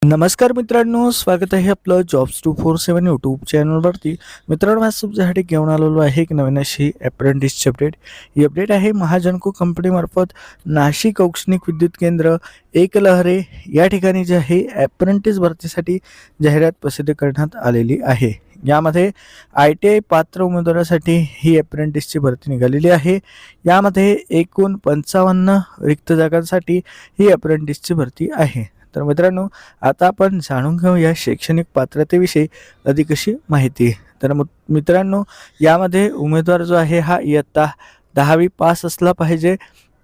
नमस्कार मित्रांनो, स्वागत आहे आपलं जॉब्स 247 यूट्यूब चॅनलवरती. मित्रांनो, आज तुमच्यासाठी घेऊन आलेलो आहे एक नवीन अशी अप्रेंटिसची अपडेट. ही अपडेट आहे महाजनको कंपनीमार्फत नाशिक औष्णिक विद्युत केंद्र एकलहरे या ठिकाणी जे आहे अप्रेंटिस भरतीसाठी जाहिरात प्रसिद्ध करण्यात आलेली आहे. यामध्ये ITI पात्र उमेदवारासाठी ही अप्रेंटिसची भरती निघालेली आहे. यामध्ये एकूण 55 रिक्त जागांसाठी ही अप्रेंटिसची भरती आहे. तर मित्रांनो, आता आपण जाणून घेऊया शैक्षणिक पात्रतेविषयी अधिक अशी माहिती. तर मित्रांनो, यामध्ये उमेदवार जो आहे हा इयत्ता 10वी पास असला पाहिजे.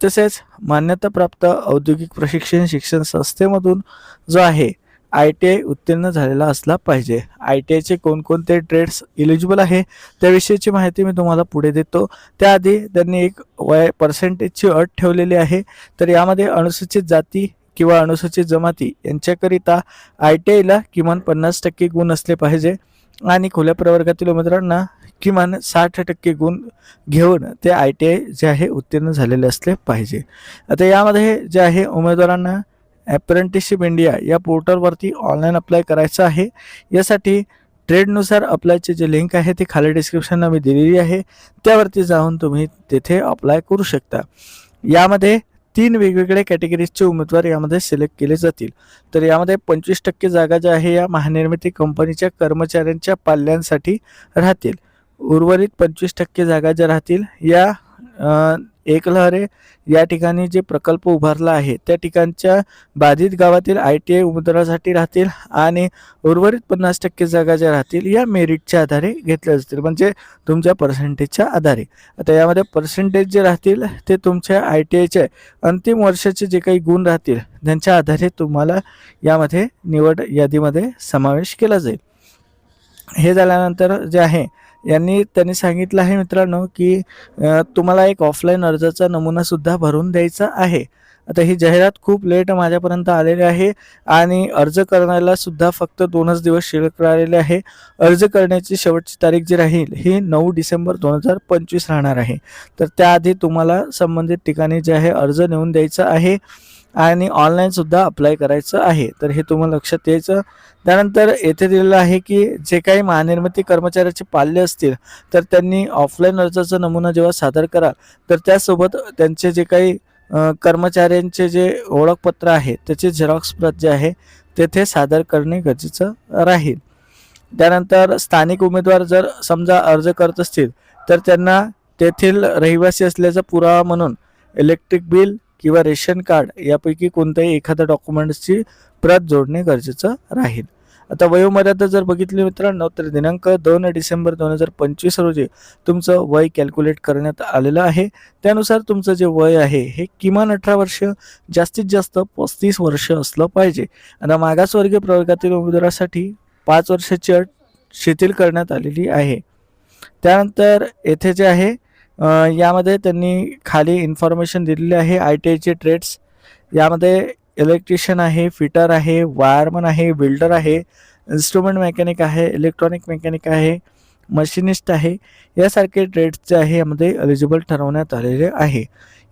तसेच मान्यताप्राप्त औद्योगिक प्रशिक्षण शिक्षण संस्थेमधून जो आहे ITI उत्तीर्ण झालेला असला पाहिजे. ITIचे कोणकोणते ट्रेड्स इलिजिबल आहे त्याविषयीची माहिती मी तुम्हाला पुढे देतो. त्याआधी त्यांनी एक पर्सेंटेजची अट ठेवलेली आहे. तर यामध्ये अनुसूचित जाती किंवा अनुसूचित जमाती यांच्याकरिता ITIला किमान 50% गुण असले पाहिजे आणि खुल्या प्रवर्गातील उमेदवारांना किमान 60% गुण घेऊन ते ITI जे आहे उत्तीर्ण झालेले असले पाहिजे. आता यामध्ये जे आहे उमेदवारांना अप्रेंटिसशिप इंडिया या पोर्टलवरती ऑनलाईन अप्लाय करायचं आहे. यासाठी ट्रेडनुसार अप्लायचे जे लिंक आहे ते खाली डिस्क्रिप्शनला मी दिलेली आहे. त्यावरती जाऊन तुम्ही तेथे अप्लाय करू शकता. यामध्ये 3 वेगवेगळ्या कॅटेगरीजचे उमेदवार यामध्ये सिलेक्ट केले जातील. तर यामध्ये 25% जागा ज्या आहे या महानिर्मिती कंपनीच्या कर्मचाऱ्यांच्या पाल्यांसाठी राहतील. उर्वरित 25% जागा ज्या राहतील या एकलहरे या ठिकाणी जे प्रकल्प उभारला आहे त्या ठिकाणच्या बाधित गावातील ITI उमेदवारासाठी राहतील आणि उर्वरित 50% जागा ज्या राहतील या मेरिटच्या आधारे घेतल्या जातील, म्हणजे तुमच्या पर्सेंटेजच्या आधारे. आता यामध्ये पर्सेंटेज जे राहतील ते तुमच्या ITIचे अंतिम वर्षाचे जे काही गुण राहतील त्यांच्या आधारे तुम्हाला यामध्ये निवड यादीमध्ये समावेश केला जाईल. हे झाल्यानंतर जे आहे त्यांनी सांगितलं आहे मित्रांनो की तुम्हाला एक ऑफलाईन अर्जाचा नमुनासुद्धा भरून द्यायचा आहे. आता ही जाहिरात खूप लेट माझ्यापर्यंत आलेली आहे आणि अर्ज करण्याला सुद्धा फक्त 2च दिवस शिल्लक राहिलेले आहे. अर्ज करण्याची शेवटची तारीख जी राहील ही 9 डिसेंबर 2025 राहणार आहे. तर त्याआधी तुम्हाला संबंधित ठिकाणी जे आहे अर्ज नेऊन द्यायचा आहे आणि ऑनलाईन सुद्धा अप्लाय करायचं आहे. तर हे तुम्हाला लक्षात यायचं. त्यानंतर येथे दिलेलं आहे की जे काही महानिर्मिती कर्मचाऱ्याचे पाल्य असतील तर त्यांनी ऑफलाईन अर्जाचा नमुना जेव्हा सादर कराल तर त्यासोबत त्यांचे जे काही कर्मचाऱ्यांचे जे ओळखपत्र आहे त्याचे झेरॉक्स प्रत जे आहे तेथे सादर करणे गरजेचं राहील. त्यानंतर स्थानिक उमेदवार जर समजा अर्ज करत असतील तर त्यांना तेथील रहिवासी असल्याचा पुरावा म्हणून इलेक्ट्रिक बिल किंवा रेशन कार्ड यापैकी कोणत्याही एखाद्या डॉक्युमेंट्सची प्रत जोडणे गरजेचं राहील. आता वयोमर्यादा जर बघितली मित्रांनो तर दिनांक 2 डिसेंबर 2025 रोजी तुमचं वय कॅल्क्युलेट करण्यात आलेलं आहे. त्यानुसार तुमचं जे वय आहे हे किमान 18 वर्ष जास्तीत जास्त 35 वर्ष असलं पाहिजे. आता मागासवर्गीय प्रवर्गातील उमेदवारासाठी 5 वर्षाची अट शिथिल करण्यात आलेली आहे. त्यानंतर येथे जे आहे यामध्ये त्यांनी खाली इन्फॉर्मेशन दिलेली आहे. ITIचे ट्रेड्स यामध्ये इलेक्ट्रिशियन आहे, फिटर आहे, वायरमन आहे, बिल्डर आहे, इन्स्ट्रुमेंट मेकॅनिक आहे, इलेक्ट्रॉनिक मेकॅनिक आहे, मशिनिस्ट आहे, यासारखे ट्रेड्स जे आहे यामध्ये एलिजिबल ठरवण्यात आलेले आहे.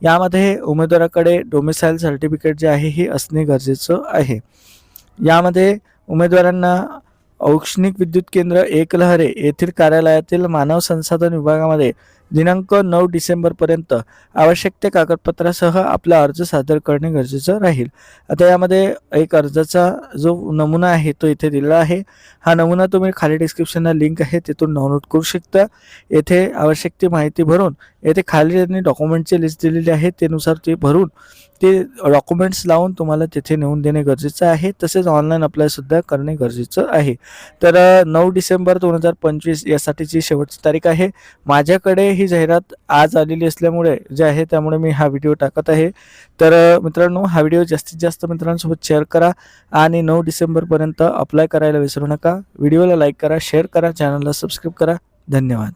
यामध्ये उमेदवाराकडे डोमिसाईल सर्टिफिकेट जे आहे हे असणे गरजेचं आहे. यामध्ये उमेदवारांना औष्णिक विद्युत केंद्र एकलहरे येथील कार्यालयातील मानव संसाधन विभागामध्ये दिनांक 9 डिसेंबरपर्यंत आवश्यक त्या कागदपत्रासह आपला अर्ज सादर करणे गरजेचं राहील. आता यामध्ये एक अर्जाचा जो नमुना आहे तो इथे दिलेला आहे. हा नमुना तुम्ही खाली डिस्क्रिप्शनला लिंक आहे तिथून डाउनलोड करू शकता. येथे आवश्यक ती माहिती भरून येथे खाली त्यांनी डॉक्युमेंटची लिस्ट दिलेली आहे त्यानुसार ते भरून ते डॉक्युमेंट्स लावून तुम्हाला तिथे नेऊन देणे गरजेचं आहे. तसेच ऑनलाईन अप्लायसुद्धा करणे गरजेचं आहे. तर 9 डिसेंबर 2025 यासाठीची शेवटची तारीख आहे. माझ्याकडे ही जाहिरात आज आलेली असल्यामुळे जे आहे त्यामुळे मी हा व्हिडिओ टाकत आहे. तर मित्रांनो, हा व्हिडिओ जास्तीत जास्त मित्रांसोबत शेअर करा आणि 9 डिसेंबरपर्यंत अप्लाय करायला विसरू नका. व्हिडिओला लाईक करा, शेअर करा, चॅनलला सबस्क्राईब करा. धन्यवाद.